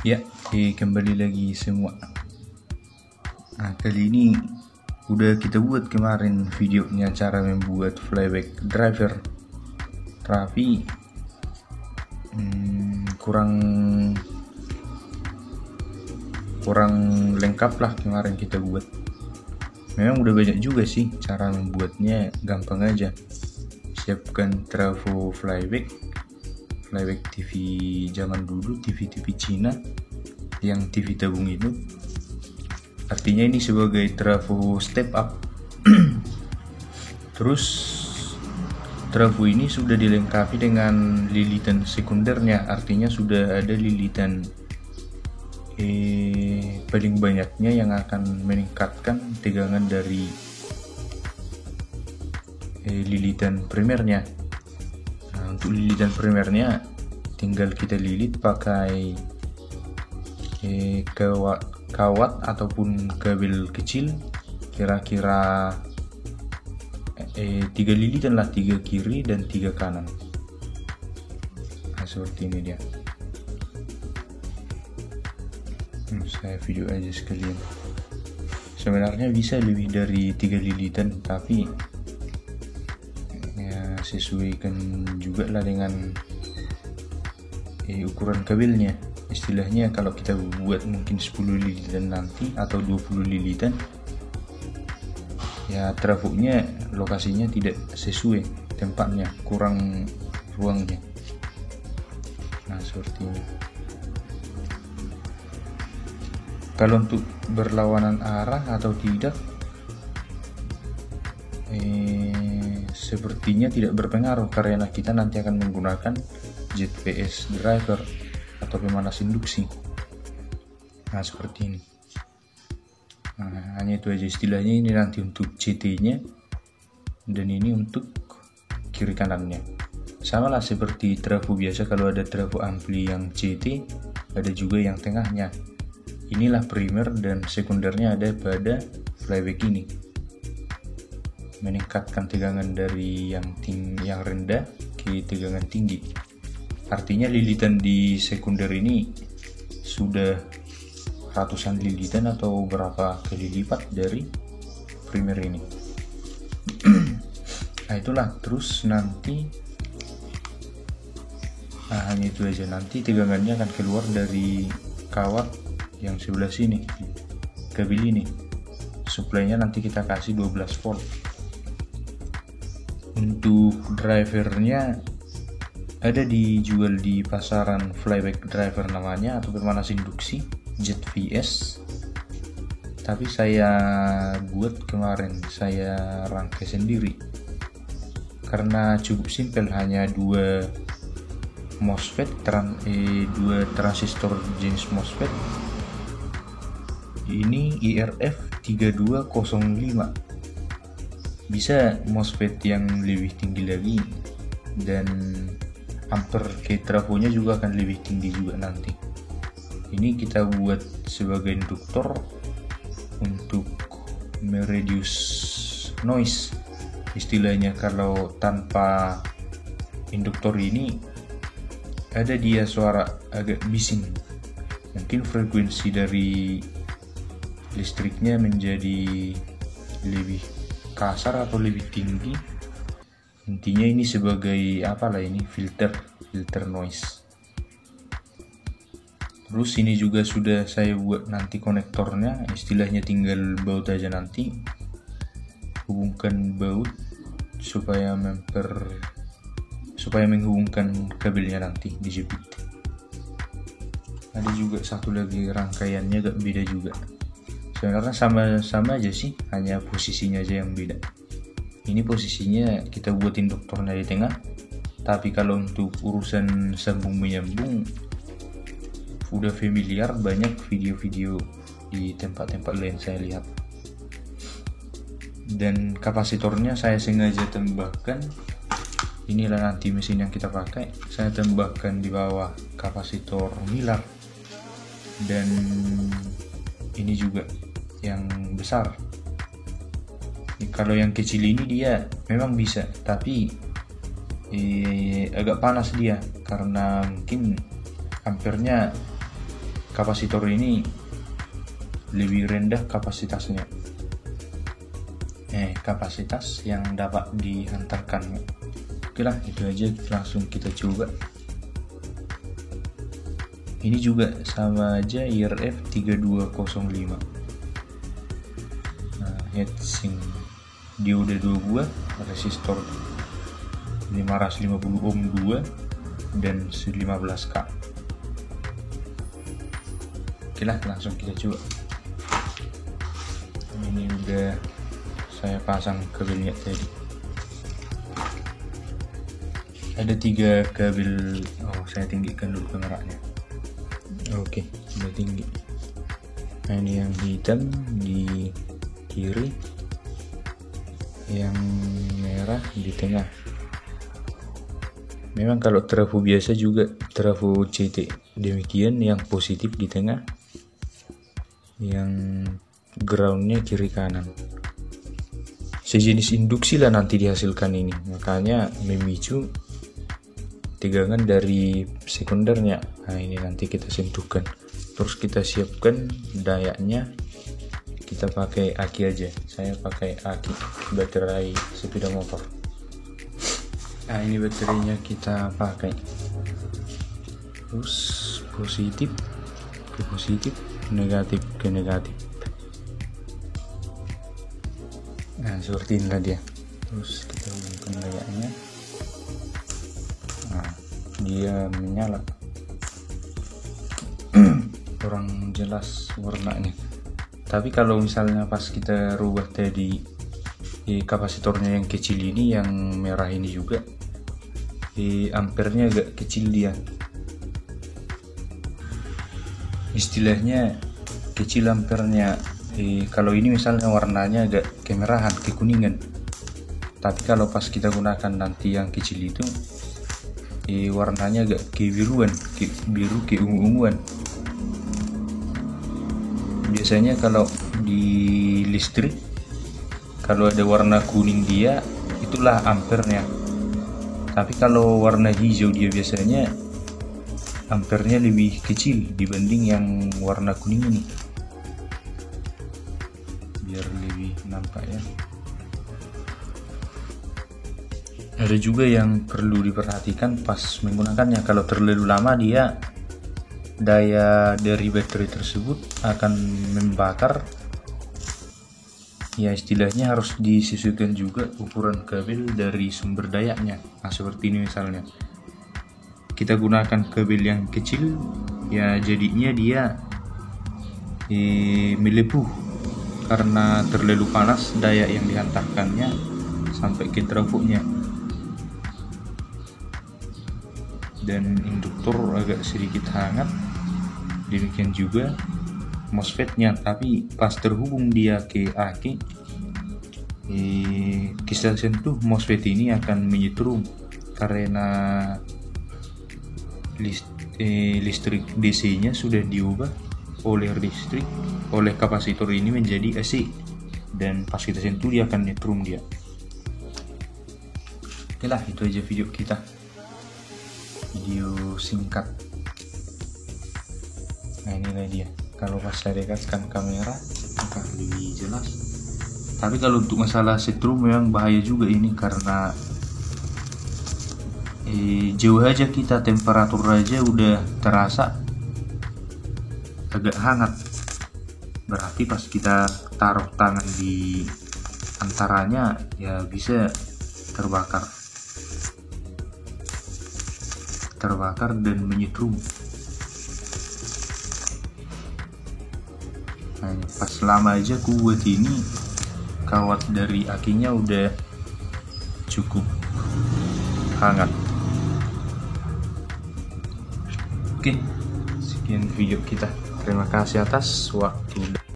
Ya, kembali lagi semua. Nah, kali ini udah kita buat kemarin videonya cara membuat flyback driver, tapi kurang lengkap lah kemarin kita buat. Memang udah banyak juga sih cara membuatnya, gampang aja. Siapkan trafo flyback TV zaman dulu, TV Cina yang TV tabung itu. Artinya ini sebagai trafo step up. Terus trafo ini sudah dilengkapi dengan lilitan sekundernya, artinya sudah ada lilitan paling banyaknya yang akan meningkatkan tegangan dari lilitan primernya. Nah, untuk lilitan primernya tinggal kita lilit pakai kawat ataupun kabel kecil, kira-kira 3 lilitan lah, 3 kiri dan 3 kanan. Nah, seperti ini dia. Saya video aja sekalian. Sebenarnya bisa lebih dari 3 lilitan, tapi ya sesuaikan juga lah dengan ukuran kabelnya. Istilahnya kalau kita buat mungkin 10 lilitan nanti atau 20 lilitan, ya trafonya lokasinya tidak sesuai tempatnya, kurang ruangnya. Nah, seperti ini. Kalau untuk berlawanan arah atau tidak, sepertinya tidak berpengaruh karena kita nanti akan menggunakan ZVS driver atau pemanas induksi. Nah, seperti ini. Nah, hanya itu aja istilahnya. Ini nanti untuk CT-nya dan ini untuk kiri kanannya. Sama lah seperti trafo biasa, kalau ada trafo ampli yang CT, ada juga yang tengahnya. Inilah primer dan sekundernya ada pada flyback ini. Meningkatkan tegangan dari yang rendah ke tegangan tinggi. Artinya lilitan di sekunder ini sudah ratusan lilitan atau berapa kali lipat dari primer ini. Nah, itulah. Terus nanti hanya itu aja. Nanti tegangannya akan keluar dari kawat yang sebelah sini, kabel ini. Supply-nya nanti kita kasih 12 volt. Untuk drivernya ada dijual di pasaran flyback driver namanya, atau pemanas induksi ZVS. Tapi saya buat kemarin, saya rangkai sendiri karena cukup simpel, hanya 2 MOSFET, 2 transistor jenis MOSFET. Ini IRF 3205. Bisa MOSFET yang lebih tinggi lagi, dan ampere ke trafonya juga akan lebih tinggi juga nanti. Ini kita buat sebagai induktor untuk mereduce noise istilahnya. Kalau tanpa induktor ini ada dia suara agak bising, mungkin frekuensi dari listriknya menjadi lebih kasar atau lebih tinggi. Intinya ini sebagai apalah, ini filter noise. Terus ini juga sudah saya buat nanti konektornya, istilahnya tinggal baut aja nanti. Hubungkan baut supaya menghubungkan kabelnya nanti dijepit. Ada juga satu lagi rangkaiannya agak beda juga. Sebenarnya sama aja sih, hanya posisinya aja yang beda. Ini posisinya kita buat induktornya di tengah, tapi kalau untuk urusan sambung menyambung udah familiar, banyak video-video di tempat-tempat lain saya lihat. Dan kapasitornya saya sengaja tambahkan, inilah nanti mesin yang kita pakai, saya tambahkan di bawah kapasitor Miller. Dan ini juga yang besar. Kalau yang kecil ini dia memang bisa, tapi agak panas dia karena mungkin ampernya kapasitor ini lebih rendah kapasitasnya, kapasitas yang dapat dihantarkan. Oke lah, itu aja, langsung kita coba. Ini juga sama aja IRF 3205. Nah, heatsink dioda 2 buah, resistor 550 ohm 2 dan 15K. Oke lah, langsung kita coba. Ini udah saya pasang kabelnya tadi. Ada 3 kabel. Saya tinggikan dulu kameranya. Oke, udah tinggi. Nah, ini yang hitam di kiri, yang merah di tengah. Memang kalau trafo biasa juga trafo CT demikian, yang positif di tengah, yang groundnya kiri kanan. Sejenis induksi lah nanti dihasilkan ini, makanya memicu tegangan dari sekundernya. Nah, ini nanti kita sentuhkan, terus kita siapkan dayanya. Kita pakai aki aja, saya pakai aki baterai sepeda motor. Nah, ini baterainya kita pakai, terus positif ke positif, negatif ke negatif. Nah, seperti inilah dia. Terus kita hubungkan dayanya. Nah, dia menyala. Kurang jelas warnanya. Tapi kalau misalnya pas kita rubah tadi kapasitornya yang kecil ini, yang merah ini juga, ampernya agak kecil dia. Istilahnya kecil ampernya. Kalau ini misalnya warnanya agak kemerahan, kekuningan. Tapi kalau pas kita gunakan nanti yang kecil itu, warnanya agak kebiruan, biru keungu-unguan. Biasanya kalau di listrik, kalau ada warna kuning dia, itulah ampernya. Tapi kalau warna hijau dia biasanya ampernya lebih kecil dibanding yang warna kuning ini. Biar lebih nampak ya. Ada juga yang perlu diperhatikan pas menggunakannya. Kalau terlalu lama dia, daya dari baterai tersebut akan membakar. Ya, istilahnya harus disesuaikan juga ukuran kabel dari sumber dayanya. Nah, seperti ini misalnya. Kita gunakan kabel yang kecil, ya jadinya dia melepuh karena terlalu panas daya yang dihantarkannya sampai ke trafonya. Dan induktor agak sedikit hangat, demikian juga MOSFET-nya. Tapi pas terhubung dia ke aki, kita sentuh MOSFET ini akan menyetrum karena listrik DC-nya sudah diubah oleh kapasitor ini menjadi AC, dan pas kita sentuh dia akan nyetrum dia. Oke lah, itu aja video kita, video singkat. Nah, inilah dia. Kalau pas saya dekatkan kamera akan lebih jelas. Tapi kalau untuk masalah setrum memang bahaya juga ini, karena jauh aja kita, temperatur aja udah terasa agak hangat. Berarti pas kita taruh tangan di antaranya ya bisa terbakar dan menyetrum. Nah, pas lama aja kuat ini, kawat dari akinya udah cukup hangat. Oke, sekian video kita. Terima kasih atas waktu.